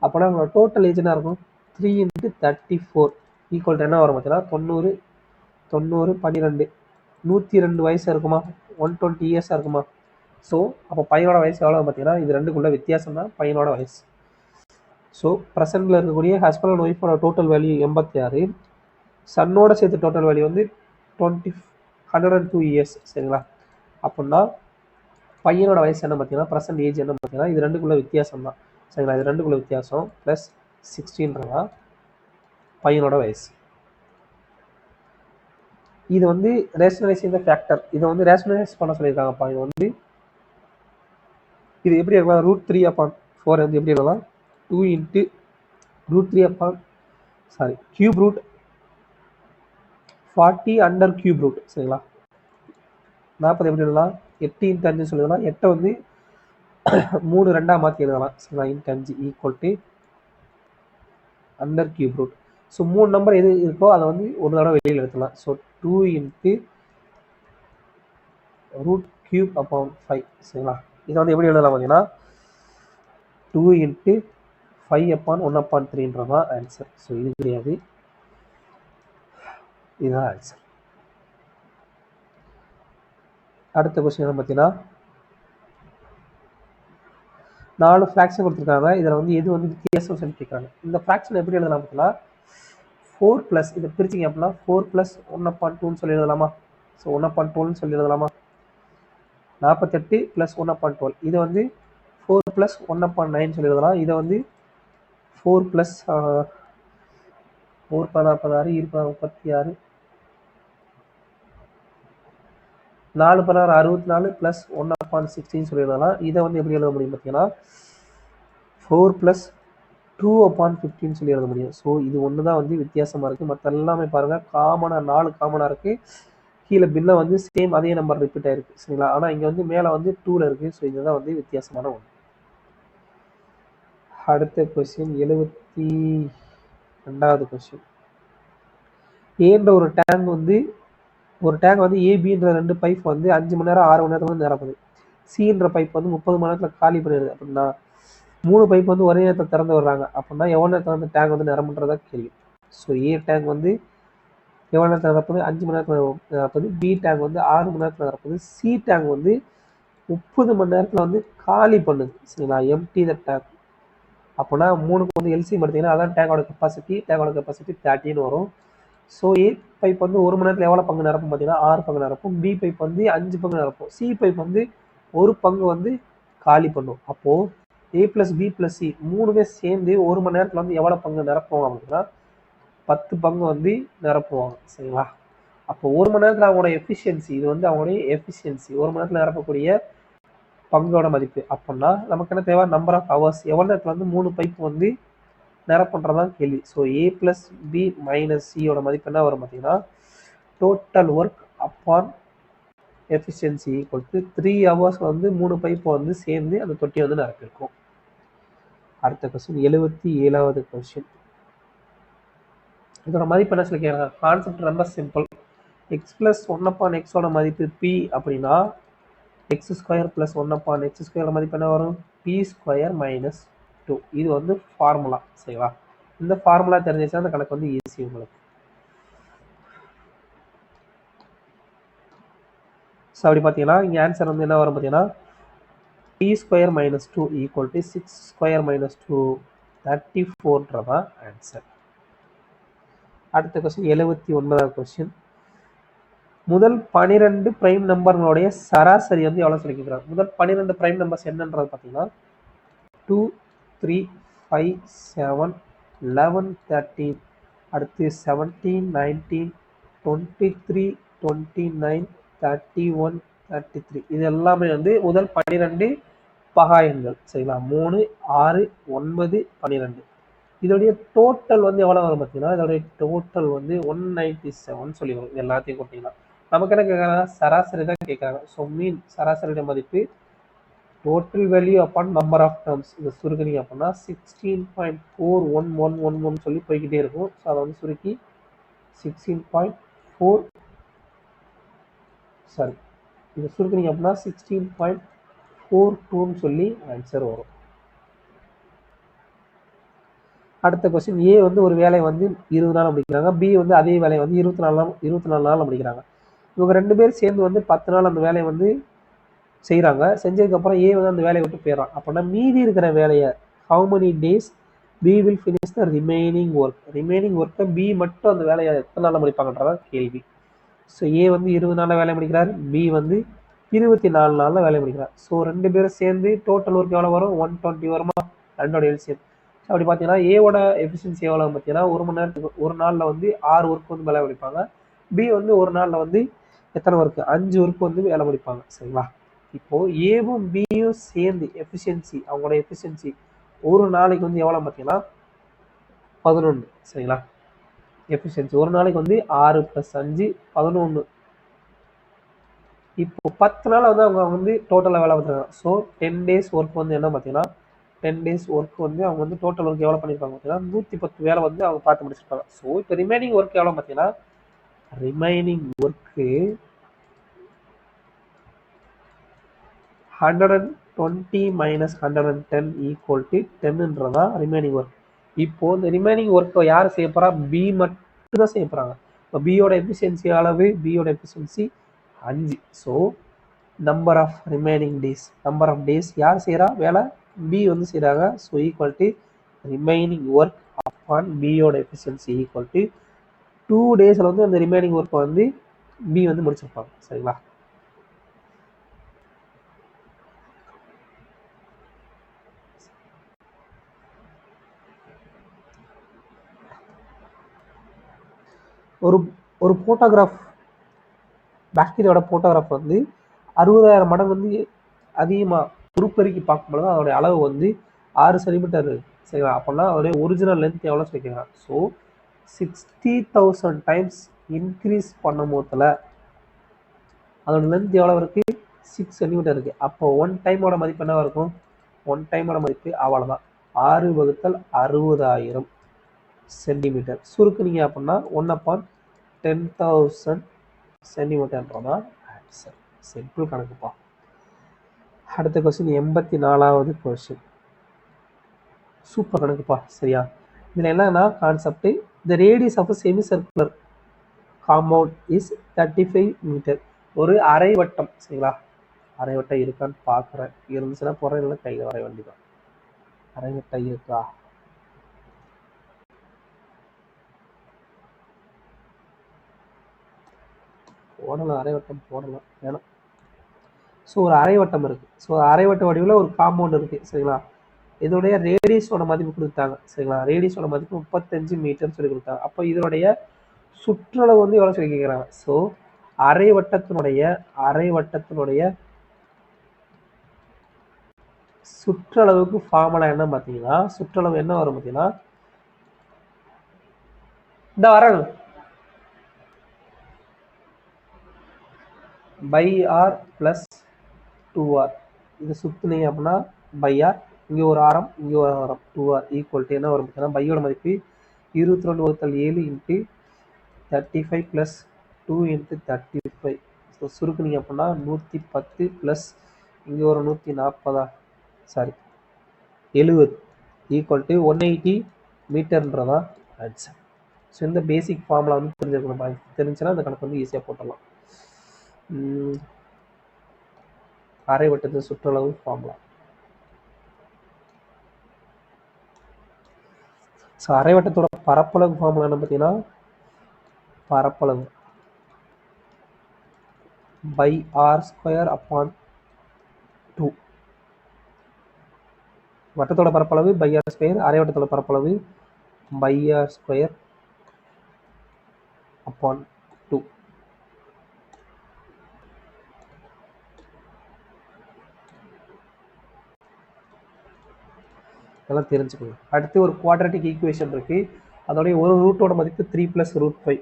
அப்போனா அவங்களோட டோட்டல் ஏஜ் என்ன இருக்கும்? 3 × 34 = என்ன வரும் பார்த்தீங்கன்னா 90 12 102 வயசு இருக்குமா? 120 இயர்ஸாக இருக்குமா? ஸோ அப்போ பையனோட வயசு எவ்வளோ பார்த்தீங்கன்னா இது ரெண்டுக்குள்ள வித்தியாசம் தான் பையனோட வயசு. ஸோ ப்ரெசென்ட்டில் இருக்கக்கூடிய ஹஸ்பண்ட் அண்ட் ஒய்ஃபோட டோட்டல் வேல்யூ 86, சன்னோட சேர்த்து டோட்டல் வேல்யூ வந்து 102 இயர்ஸ் சரிங்களா. அப்படின்னா பையனோட வயசு என்ன பார்த்தீங்கன்னா ப்ரெசென்ட் ஏஜ் என்ன பார்த்தீங்கன்னா இது ரெண்டுக்குள்ள வித்தியாசம் தான் சரிங்களா. இது ரெண்டுக்குள்ள வித்தியாசம் ப்ளஸ் 16 பையனோட வயசு. இது வந்து ரேஷனலைசிங் த ஃபேக்டர். இதை வந்து ரேஷனலைஸ் பண்ண சொல்லியிருக்காங்கப்பா. இது எப்படி இருக்கலாம்? √3/4 வந்து எப்படி இருக்கலாம்? 2 × cube root 40 under cube root சரிங்களா. 40 எப்படி எழுதலாம்? 8 × 5 சொல்லிடலாம். 8 வந்து 3 2 மாற்றி எழுதலாம் சரிங்களா. × 5 = under cube root. So 3 number எது இருக்கோ அதை வந்து ஒரு தடவை வெளியில் எடுத்துக்கலாம். ஸோ 2 × √3/5 சரிங்களா. இதை வந்து எப்படி எழுதலாம் பார்த்தீங்கன்னா 2 × 5/1/3ன்றதான் ஆன்சர். ஸோ இது கிடையாது, இதுதான் ஆன்சர். அடுத்த கொஸ்டின் என்ன பார்த்தீங்கன்னா 4 ஃப்ராக்ஷன் கொடுத்துருக்காங்க. இதில் வந்து எது வந்து வித்தியாசம் சொல்லி கேட்குறாங்க. இந்த ஃப்ராக்ஷன் எப்படி எழுதலாம் பார்த்தீங்கன்னா 4+ இதை பிரிச்சிங்க அப்படின்னா 4 + 1/2ன்னு சொல்லி எழுதலாமா? ஸோ 1/12ன்னு சொல்லி எழுதலாமா? 48 + 1/12. இதை வந்து 4 + 1/9 சொல்லி எழுதலாம். இதை வந்து 4 + 4 16 36 4 16 64 + 1/16 சொல்லி எழுதலாம். இதை வந்து எப்படி எழுத முடியும் பார்த்தீங்கன்னா 4 + 2/15 சொல்லி எழுத முடியும். ஸோ இது ஒன்று தான் வந்து வித்தியாசமாக இருக்குது. மற்ற எல்லாமே பாருங்கள் காமனாக 4 காமனாக இருக்குது. கீழே பில்லை வந்து சேம் அதே நம்பர் ரிப்பீட் ஆகிருக்கு சரிங்களா. ஆனால் இங்கே வந்து மேலே வந்து 2ல் இருக்குது. ஸோ இதுதான் வந்து வித்தியாசமான ஒன்று. அடுத்த கொஸ்டின் 72வது கொஸ்டின். ஏன்ற ஒரு டேங்க் வந்து ஏபின்ற 2 பைப் வந்து 5 மணி நேரம் 6 மணி நேரத்தில் வந்து நிரப்புது. சின்ற பைப் வந்து 30 மணி நேரத்தில் காலி பண்ணிடுது. அப்படின்னா 3 பைப் வந்து ஒரே நேரத்தில் திறந்து வர்றாங்க. அப்படின்னா எவ்வளோ நேரத்தில் வந்து டேங்க் வந்து நிரம்புன்றதா கேள்வி. ஸோ ஏ டேங்க் வந்து எவ்வளோ நேரத்தில் நிரப்புது? 5 மணி நேரத்தில் நிரப்புது. பி டேங்க் வந்து 6 மணி நேரத்தில் நிரப்புது. சி டேங்க் வந்து 30 மணி நேரத்தில் வந்து காலி பண்ணுது சரிங்களா. Empty the tank. அப்படின்னா 3க்கு வந்து எல்சிஎம் எடுத்தீங்கன்னா அதான் டேங்கோட கெப்பாசிட்டி 30ன்னு வரும். ஸோ ஏ பைப் வந்து 1 மணி நேரத்தில் எவ்வளோ பங்கு நிரப்பும் பார்த்தீங்கன்னா 6 பங்கு நிரப்பும். பி பைப் வந்து 5 பங்கு நிரப்பும். சி பைப் வந்து 1 பங்கு வந்து காலி பண்ணும். அப்போது ஏ + பி + சி 3மே சேர்ந்து 1 மணி நேரத்தில் வந்து எவ்வளோ பங்கு நிரப்புவாங்க அப்படின்னா 10 பங்கு வந்து நிரப்புவாங்க சரிங்களா. அப்போ ஒரு மணி நேரத்தில் அவங்களோட எஃபிஷியன்சி, இது வந்து அவங்களுடைய எஃபிஷியன்சி, ஒரு மணி நேரத்தில் நிரப்பக்கூடிய பங்கோட மதிப்பு. அப்படின்னா நமக்கு என்ன தேவை, நம்பர் ஆஃப் ஹவர்ஸ், எவ்வளோ நேரத்தில் வந்து 3 பைப் வந்து நிரப்புன்றதான் கேள்வி. ஸோ ஏ பிளஸ் பி மைனஸ் சியோட மதிப்பு என்ன வரும் பார்த்தீங்கன்னா, total work upon efficiency equal to 3 hours வந்து 3 பைப் வந்து சேர்ந்து அந்த தொட்டி வந்து நிரப்பிருக்கும். அடுத்த கொஸ்டின் 77வது கொஸ்டின். இதோட மதிப்பு என்ன சொல்லி கேட்குறாங்க, கான்செப்ட் ரொம்ப சிம்பிள். எக்ஸ் பிளஸ் 1/x மதிப்பு பி அப்படின்னா எக்ஸ் ஸ்கொயர் பிளஸ் 1/x மதிப்பு என்ன வரும், பி ஸ்கொயர் மைனஸ் 2. இது வந்து ஃபார்முலா. சரிங்களா, இந்த ஃபார்முலா தெரிஞ்சிச்சா அந்த கணக்கு வந்து ஈஸி உங்களுக்கு. ஸோ அப்படி பார்த்தீங்கன்னா இங்கே ஆன்சர் வந்து என்ன வரும் பார்த்தீங்கன்னா, B square minus 2 equal to 6 square minus 2 34ன்றதான் ஆன்சர். அடுத்த கொஸ்டின் 79வது கொஸ்டின். முதல் 12 பிரைம் நம்பர்களுடைய சராசரி வந்து எவ்வளோ சொல்லி கேட்குறாங்க. முதல் 12 பிரைம் நம்பர்ஸ் என்னன்றது பார்த்தீங்கன்னா 2 3 5 7 11 13, அடுத்து 17 19 23 29 31 33. இது எல்லாமே வந்து முதல் 12 பகா எண்கள். சரிங்களா, 3 6 9 12. இதோடைய டோட்டல் வந்து எவ்வளோ வரும் பார்த்தீங்கன்னா, இதோடைய டோட்டல் வந்து 197 சொல்லி வரும். இது எல்லாத்தையும் கொடுத்தீங்கன்னா நமக்கு என்ன கேட்குறாங்க, சராசரி தான் கேட்குறாங்க. ஸோ மீன் சராசரியோட மதிப்பு total value upon number of terms, இதை சுருக்கினீங்க அப்படின்னா 16.41111 சொல்லி போய்கிட்டே இருக்கும். ஸோ அதை வந்து சுருக்கி 16.4 சாரி இதை சுருக்கினீங்க அப்படின்னா 16.42 சொல்லி ஆன்சர் வரும். அடுத்த கொஸ்டின். ஏ வந்து ஒரு வேலையை வந்து 20 நாள் முடிக்கிறாங்க, பி வந்து அதே வேலையை வந்து 24 நாள் முடிக்கிறாங்க. இவங்க 2 பேர் சேர்ந்து வந்து 10 நாள் அந்த வேலையை வந்து செய்கிறாங்க. செஞ்சதுக்கப்புறம் ஏ வந்து அந்த வேலையை விட்டு போயிடறான். அப்படின்னா மீதி இருக்கிற வேலையை how many days B will finish the remaining work. Remaining ஒர்க்கை பி மட்டும் அந்த வேலையை எத்தனை நாளில் முடிப்பாங்கன்றதான் கேள்வி. ஸோ ஏ வந்து 20 நாளில் வேலை முடிக்கிறார், பி வந்து 24 நாளில் வேலை முடிக்கிறார். ஸோ 2 பேரும் சேர்ந்து டோட்டல் ஒர்க் எவ்வளோ வரும், 120 வருமா, 2 எல்சிஎம். அப்படி பார்த்தீங்கன்னா ஏவோட எஃபிஷியன்சி எவ்வளோ பார்த்தீங்கன்னா, ஒரு மணி நேரத்துக்கு ஒரு நாளில் வந்து 6 ஒர்க் வந்து வேலை முடிப்பாங்க. பி வந்து ஒரு நாளில் வந்து எத்தனை ஒர்க்கு, 5 ஒர்க் வந்து வேலை முடிப்பாங்க. சரிங்களா, இப்போ ஏவும் பியும் சேர்ந்து எஃபிஷியன்சி, அவங்களோட எஃபிஷியன்சி ஒரு நாளைக்கு வந்து எவ்வளோ பார்த்தீங்கன்னா 11. சரிங்களா, எஃபிஷியன்சி ஒரு நாளைக்கு வந்து 6 + 5 11. இப்போ 10 நாள் வந்து அவங்க வந்து டோட்டலாக வேலை பார்த்துருக்காங்க. ஸோ 10 டேஸ் ஒர்க் வந்து என்ன பார்த்தீங்கன்னா 10 டேஸ் ஒர்க் வந்து அவங்க வந்து டோட்டல் ஒர்க் எவ்வளோ பண்ணியிருப்பாங்க பார்த்தீங்கன்னா 110 வேலை வந்து அவங்க பார்த்து முடிச்சிருப்பாங்க. ஸோ இப்போ ரிமைனிங் ஒர்க் எவ்வளோ பார்த்தீங்கன்னா, ரிமைனிங் ஒர்க்கு 120 - 110 ஈக்குவல் டு 10ன்றதான் ரிமைனிங் ஒர்க். இப்போ இந்த ரிமைனிங் ஒர்க்கை யார் செய்ய போகிறா, பி மட்டும் தான் செய்ய போகிறாங்க. இப்போ பியோட எஃபிஷியன்சி அளவு, பியோட efficiency 5. So number of remaining days, number of days யார் செய்கிறா வேலை, பி வந்து செய்கிறாங்க. So equal to remaining work upon பியோட எஃபிஷியன்சி ஈக்குவல் டு 2 டேஸில் வந்து அந்த ரிமைனிங் ஒர்க்கை வந்து பி வந்து முடிச்சிருப்பாங்க. சரிங்களா, ஒரு ஃபோட்டோகிராஃப், பாக்டீரியாவோட ஃபோட்டோகிராஃப் வந்து 60,000 மடங்கு வந்து அதிகமாக உருப்பெருக்கி பார்க்கும்போது அதோடைய அளவு வந்து 6 சென்டிமீட்டர். சரிங்களா, அப்படின்னா அதோடைய ஒரிஜினல் லென்த் எவ்வளோ சொல்லிக்கிறாங்க. ஸோ 60,000 டைம்ஸ் இன்க்ரீஸ் பண்ணும் போதில் அதோட லென்த் எவ்வளோ இருக்குது, 6 சென்டிமீட்டர் இருக்குது. அப்போ 1 டைமோட மதிப்பு என்ன இருக்கும், 1 டைமோட மதிப்பு அவ்வளோதான் 6/60,000 சென்டிமீட்டர். சுருக்குனீங்க அப்படின்னா 1/10,000 சென்டிமீட்டர்ன்றதான் ஆன்சர். சிம்பிள் கணக்குப்பா. அடுத்த கொஸ்டின் 84வது கொஸ்டின். சூப்பர் கணக்குப்பா. சரியா, இதில் என்னன்னா concept, the radius of semi circular compound is 35 metre. ஒரு அரை வட்டம். சரிங்களா, அரை வட்டம் இருக்கான்னு பார்க்குறேன், இருந்துச்சுன்னா போகிறேன், இல்லை கையில் வரைய வேண்டியதான். அரை வட்டம் இருக்கா, போடலாம், அரை வட்டம் போடலாம் வேணும். ஸோ ஒரு அரை வட்டம் இருக்குது. ஸோ அரை வட்ட வடிவில் ஒரு காம்பவுண்ட் இருக்குது. சரிங்களா, இதோடைய ரேடியஸோட மதிப்பு கொடுத்தாங்க. சரிங்களா, ரேடியஸோட மதிப்பு 35 மீட்டர்னு சொல்லி கொடுத்தாங்க. அப்போ இதனுடைய சுற்றளவு வந்து எவ்வளோ சொல்லி கேட்குறாங்க. ஸோ அரை வட்டத்தினுடைய சுற்றளவுக்கு ஃபார்முலா என்ன பார்த்தீங்கன்னா, சுற்றளவு என்ன வரும் பார்த்தீங்கன்னா, இந்த வரங்க பை ஆர் ப்ளஸ் 2r. இது சுற்றுனீங்க அப்படின்னா பை ஆர், இங்கே ஒரு ஆரம் இங்கே ஒரு ஆரம் 2r ஈக்குவல் டு என்ன வரும் பார்த்தீங்கன்னா, பையோட மதிப்பு 22/7 இன்ட்டு 35 ப்ளஸ் 2 இன்ட்டு 35. ஸோ சுருக்குனீங்க அப்படின்னா 110 ப்ளஸ் இங்கே ஒரு 140 சாரி 70 ஈக்குவல் டு 180 மீட்டர்ன்றதான் ஆன்சர். ஸோ இந்த பேசிக் ஃபார்முலா வந்து தெரிஞ்சிருக்கணும். தெரிஞ்சுன்னா அந்த கணக்கு வந்து ஈஸியாக போட்டுடலாம். அரை வட்டத்தின் சுற்றளவு ஃபார்முலா. ஸோ அரை வட்டத்தோட பரப்பளவு ஃபார்முலா என்ன பார்த்தீங்கன்னா, பரப்பளவு பை ஆர் ஸ்கொயர் அப்பான் 2. வட்டத்தோட பரப்பளவு பை ஆர் ஸ்கொயர், அரை வட்டத்தோட பரப்பளவு பை ஆர் ஸ்கொயர் அப்பான் 2. இதெல்லாம் தெரிஞ்சுக்கோங்க. அடுத்து ஒரு குவாட்ரட்டிக் ஈக்குவேஷன் இருக்கு. அதோடைய ஒரு ரூட்டோட மதிப்பு 3 + √5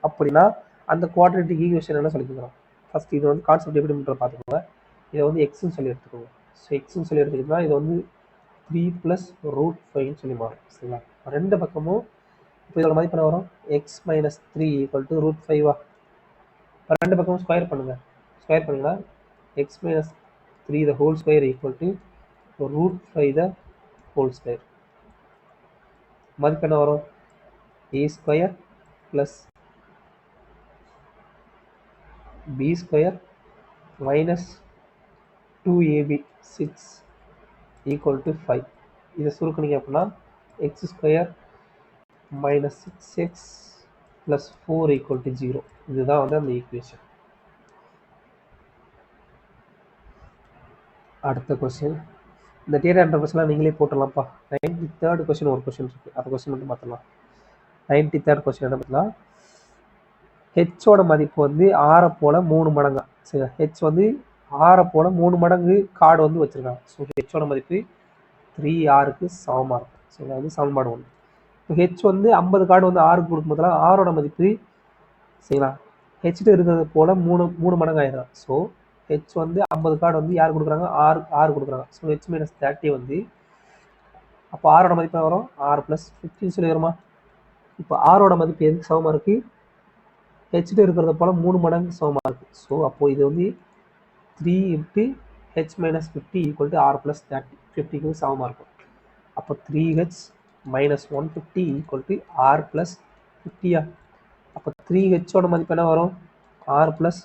அப்படின்னா அந்த குவாட்ரட்டிக் ஈக்குவேஷன் என்ன சொல்லிக்கிறோம். ஃபர்ஸ்ட் இது வந்து கான்செப்ட் எப்படி பார்த்துக்கோங்க. இதை வந்து எக்ஸ்ன்னு சொல்லி எடுத்துக்கோங்க. ஸோ எக்ஸ்ன்னு சொல்லி எடுத்துக்கிட்டோம்னா இது வந்து 3 + √5ன்னு சொல்லி மாறும். சரிங்களா? ரெண்டு பக்கமும் இப்போ இதோட மதிப்பு என்ன வரும், எக்ஸ் மைனஸ் 3 ஈக்குவல் டு √5. ரெண்டு பக்கமும் ஸ்கொயர் பண்ணுங்க. ஸ்கொயர் பண்ணிங்கன்னா X minus 3 the whole square equal to √5 the whole square. மதிப்பு என்ன வரும், A square plus B square minus 2ab 6 equal to 5. இதை சுருக்குனீங்க அப்படின்னா X square minus 6x plus 4 equal to 0. இதுதான் வந்து அந்த ஈக்குவேஷன். அடுத்த கொஸ்டின், இந்த டேட்டா என்ற கொஸ்டின்லாம் நீங்களே போட்டுடலாம்ப்பா. 93rd கொஸ்டின் ஒரு கொஸ்டின் இருக்குது, அந்த கொஸ்டின் மட்டும் பார்த்துடலாம். 93rd கொஸ்டின் என்ன பார்த்தீங்கன்னா, ஹெச்சோட மதிப்பு வந்து ஆரை போல் 3 மடங்கா. சரி, ஹெச் வந்து ஆரை போல் 3 மடங்கு கார்டு வந்து வச்சுருக்காங்க. ஸோ ஹெச்சோட மதிப்பு 3r சமமாக இருக்கும். ஸோ இது வந்து சமன்பாடு 1. இப்போ ஹெச் வந்து 50 கார்டு வந்து ஆருக்கு கொடுக்கும்போதெல்லாம் ஆரோட மதிப்பு சரிங்களா ஹெச்ட்டு இருக்கிறது போல் 3 மடங்கு ஆயிடும். ஸோ ஹெச் வந்து 50 கார்டு வந்து யார் கொடுக்குறாங்க, ஆறு கொடுக்குறாங்க. ஸோ ஹெச் மைனஸ் 30 வந்து அப்போ ஆரோட மதிப்பு வரும் ஆர் ப்ளஸ் 15 சொல்லி வருமா. இப்போ ஆரோட மதிப்பு எதுக்கு சமமாக இருக்குது, ஹெச்ட்டு இருக்கிறத போல் 3 மடங்கு சமமாக இருக்குது. ஸோ அப்போது இது வந்து 3 × h minus 50 equal to R plus 30, 50க்கு சமமாக இருக்கும். அப்போ 3h minus 150 equal to R plus 50. அப்போ 3hோட மதிப்பு என்ன வரும், ஆர் ப்ளஸ்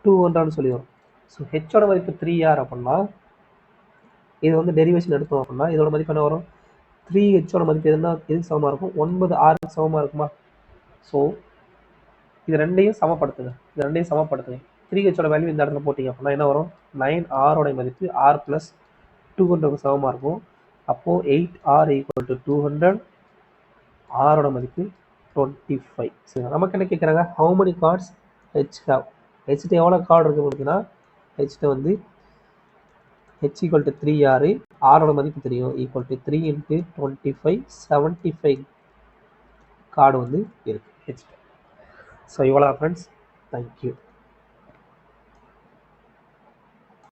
200ன்னு சொல்லி வரும். ஸோ ஹெச்சோட மதிப்பு 3r அப்படின்னா இது வந்து டெரிவேஷன் எடுத்தோம் அப்படின்னா இதோட மதிப்பு என்ன வரும், 3hோட மதிப்பு எதுக்கு சமமாக இருக்கும், 9r சமமாக இருக்குமா. ஸோ இது ரெண்டையும் சமப்படுத்துங்க. 3hோட வேல்யூ இந்த இடத்துல போட்டிங்க அப்படின்னா என்ன வரும், 9r மதிப்பு ஆர் ப்ளஸ் 200க்கு சமமாக இருக்கும். அப்போது 8r ஈக்குவல் டு 200, ஆரோட மதிப்பு 25. சரி, நமக்கு என்ன கேட்குறாங்க, how many cards H have. ஹெச்ட்டு எவ்வளோ கார்டு இருக்குது அப்படின்னா, ஹெச்ட்டு வந்து ஹெச் ஈக்குவல் டு 3r, ஆரோட மதிப்பு தெரியும், ஈக்குவல் டு 3 × 25 75 கார்டு வந்து இருக்குது ஹெச்ட்டு. ஸோ இவ்வளோ ஃப்ரெண்ட்ஸ், தேங்க்யூ.